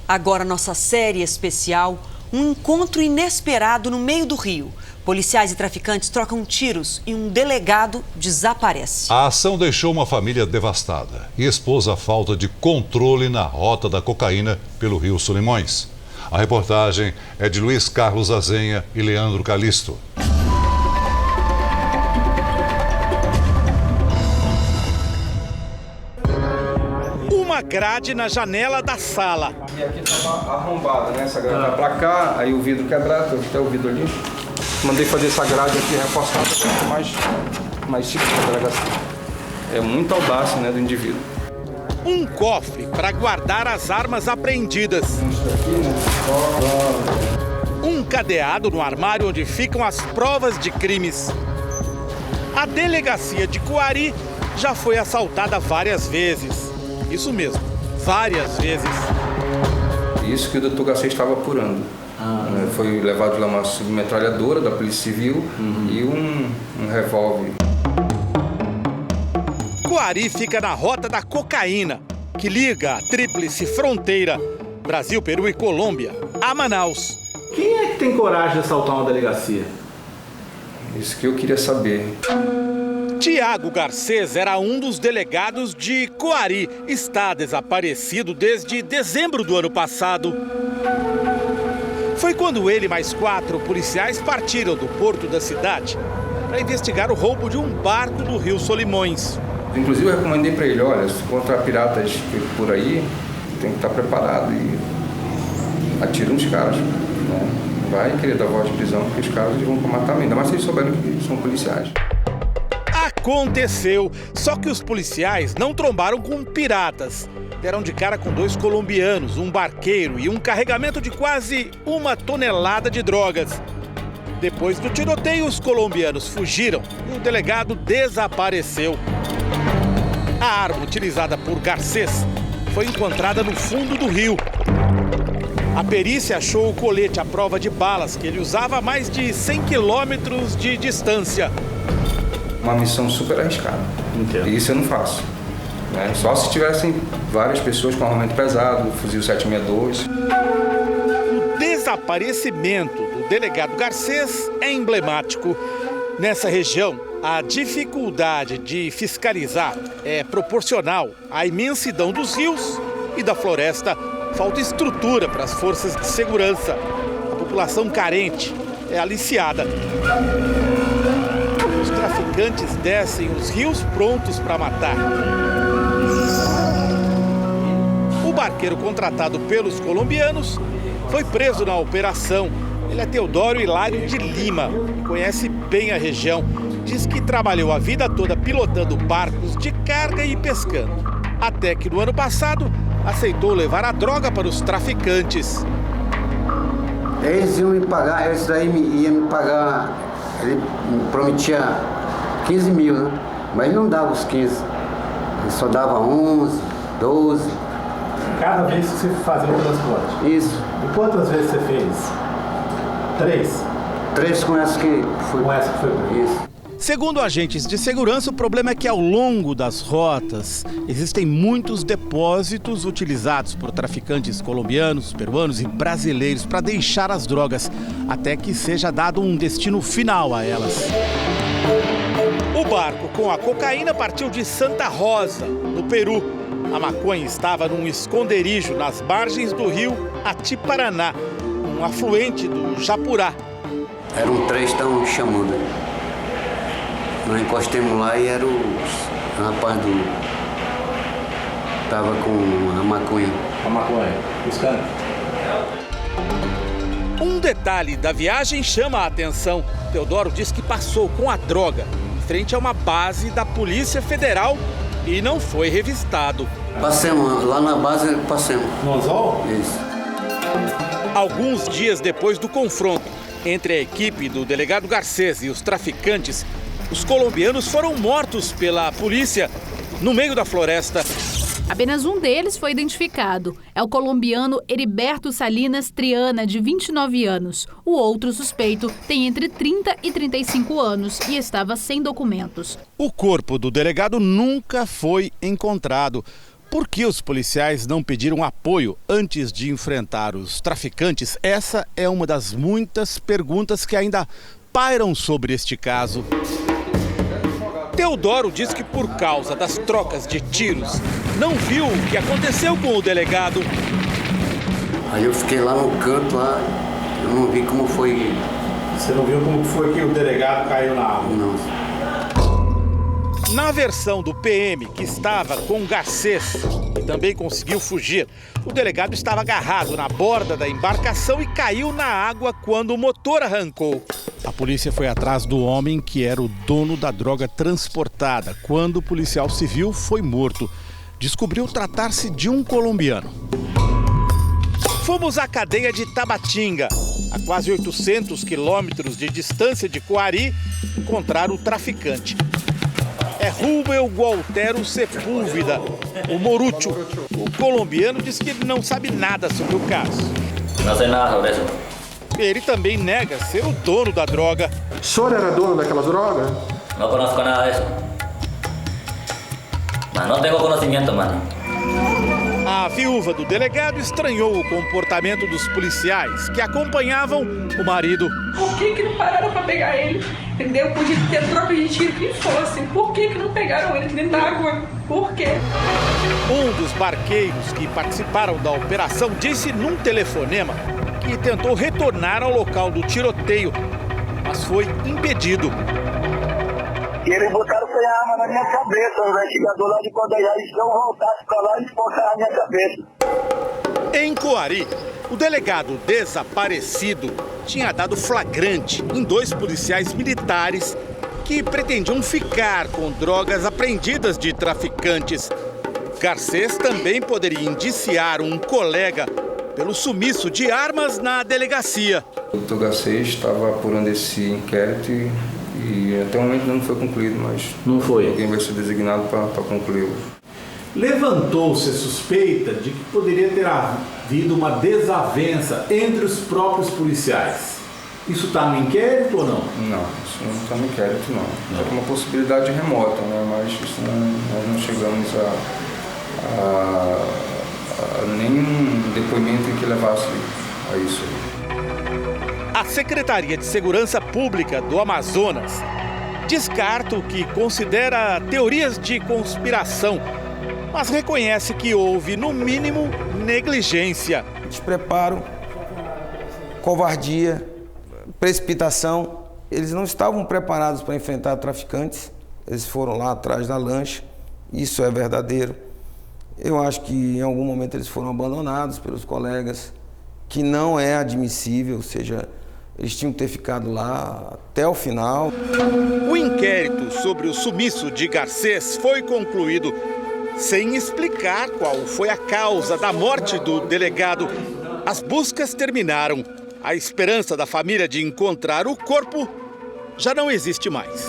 Agora nossa série especial, um encontro inesperado no meio do Rio. Policiais e traficantes trocam tiros e um delegado desaparece. A ação deixou uma família devastada e expôs a falta de controle na rota da cocaína pelo Rio Solimões. A reportagem é de Luiz Carlos Azenha e Leandro Calisto. Uma grade na janela da sala. E aqui estava arrombada, né? Essa grade pra cá, aí o vidro quebrado, até o vidro ali. Mandei fazer essa grade aqui reforçada, mais chique da delegacia. É muita audácia, né, do indivíduo. Um cofre para guardar as armas apreendidas. Um cadeado no armário onde ficam as provas de crimes. A delegacia de Coari já foi assaltada várias vezes. Isso mesmo, várias vezes. Isso que o doutor Garcês estava apurando. Foi levado lá uma submetralhadora da Polícia Civil e um revólver. Coari fica na rota da cocaína, que liga a tríplice fronteira Brasil, Peru e Colômbia a Manaus. Quem é que tem coragem de assaltar uma delegacia? Isso que eu queria saber. Tiago Garcês era um dos delegados de Coari. Está desaparecido desde dezembro do ano passado. Foi quando ele e mais 4 policiais partiram do porto da cidade para investigar o roubo de um barco no Rio Solimões. Inclusive eu recomendei para ele, olha, se encontrar piratas por aí, tem que estar preparado e atira nos caras. Né? Vai querer dar voz de prisão, porque os caras vão matar mesmo, ainda mais se eles souberem que são policiais. Aconteceu, só que os policiais não trombaram com piratas. Deram de cara com 2 colombianos, um barqueiro e um carregamento de quase 1 tonelada de drogas. Depois do tiroteio, os colombianos fugiram e o delegado desapareceu. A arma utilizada por Garcês foi encontrada no fundo do rio. A perícia achou o colete à prova de balas que ele usava a mais de 100 quilômetros de distância. Uma missão super arriscada. E isso eu não faço. Né? Só se tivessem várias pessoas com armamento pesado, fuzil 762. O desaparecimento do delegado Garcês é emblemático. Nessa região, a dificuldade de fiscalizar é proporcional à imensidão dos rios e da floresta. Falta estrutura para as forças de segurança. A população carente é aliciada. Os traficantes descem os rios prontos para matar. O barqueiro contratado pelos colombianos foi preso na operação. Ele é Teodoro Hilário de Lima e conhece bem a região. Diz que trabalhou a vida toda pilotando barcos de carga e pescando. Até que no ano passado aceitou levar a droga para os traficantes. Eles iam me pagar, esse daí ia me pagar, ele me prometia 15 mil, né? Mas não dava os 15, ele só dava 11, 12. Cada vez que você fazia o transporte? Isso. E quantas vezes você fez? 3? 3 com essa que foi. Com essa que foi? Isso. Segundo agentes de segurança, o problema é que ao longo das rotas existem muitos depósitos utilizados por traficantes colombianos, peruanos e brasileiros para deixar as drogas, até que seja dado um destino final a elas. O barco com a cocaína partiu de Santa Rosa, no Peru. A maconha estava num esconderijo nas margens do rio Ati-Paraná, um afluente do Japurá. Eram 3 que estavam chamando. Nós encostamos lá e era o rapaz tava com a maconha. A maconha, buscando. Um detalhe da viagem chama a atenção. Teodoro diz que passou com a droga em frente a uma base da Polícia Federal e não foi revistado. Passamos, lá na base passamos. No anzol? Isso. Alguns dias depois do confronto entre a equipe do delegado Garcês e os traficantes, os colombianos foram mortos pela polícia no meio da floresta. Apenas um deles foi identificado. É o colombiano Heriberto Salinas Triana, de 29 anos. O outro suspeito tem entre 30 e 35 anos e estava sem documentos. O corpo do delegado nunca foi encontrado. Por que os policiais não pediram apoio antes de enfrentar os traficantes? Essa é uma das muitas perguntas que ainda pairam sobre este caso. Teodoro diz que por causa das trocas de tiros, não viu o que aconteceu com o delegado. Aí eu fiquei lá no canto, lá, eu não vi como foi. Você não viu como foi que o delegado caiu na água? Não. Na versão do PM, que estava com Garcês e também conseguiu fugir, o delegado estava agarrado na borda da embarcação e caiu na água quando o motor arrancou. A polícia foi atrás do homem que era o dono da droga transportada. Quando o policial civil foi morto, descobriu tratar-se de um colombiano. Fomos à cadeia de Tabatinga, a quase 800 quilômetros de distância de Coari, encontrar o traficante. É Rubel Gualtero Sepúlveda, o Morucho. O colombiano diz que ele não sabe nada sobre o caso. Não sei nada sobre isso. Ele também nega ser o dono da droga. O senhor era dono daquela droga? Não conozco nada disso. Mas não tenho conhecimento, mano. A viúva do delegado estranhou o comportamento dos policiais que acompanhavam o marido. Por que não pararam para pegar ele? Entendeu? Podia ter troca de tiro que fosse. Por que não pegaram ele dentro da água? Por quê? Um dos barqueiros que participaram da operação disse num telefonema que tentou retornar ao local do tiroteio, mas foi impedido. E eles botaram a arma na minha cabeça, o investigador lá de Codaiá, e se eu voltasse para lá, eles botaram a minha cabeça. Em Coari, o delegado desaparecido tinha dado flagrante em 2 policiais militares que pretendiam ficar com drogas apreendidas de traficantes. Garcês também poderia indiciar um colega pelo sumiço de armas na delegacia. O Dr. Garcês estava apurando esse inquérito e até o momento não foi concluído, mas não foi. Alguém vai ser designado para concluí-lo. Levantou-se a suspeita de que poderia ter havido uma desavença entre os próprios policiais. Isso está no inquérito ou não? Não, isso não está no inquérito, não. É uma possibilidade remota, né? Mas isso nós não chegamos a nenhum depoimento que levasse a isso. A Secretaria de Segurança Pública do Amazonas descarta o que considera teorias de conspiração, mas reconhece que houve, no mínimo, negligência. Despreparo, covardia, precipitação. Eles não estavam preparados para enfrentar traficantes. Eles foram lá atrás da lancha. Isso é verdadeiro. Eu acho que em algum momento eles foram abandonados pelos colegas, que não é admissível, ou seja, eles tinham que ter ficado lá até o final. O inquérito sobre o sumiço de Garcês foi concluído sem explicar qual foi a causa da morte do delegado. As buscas terminaram. A esperança da família de encontrar o corpo já não existe mais.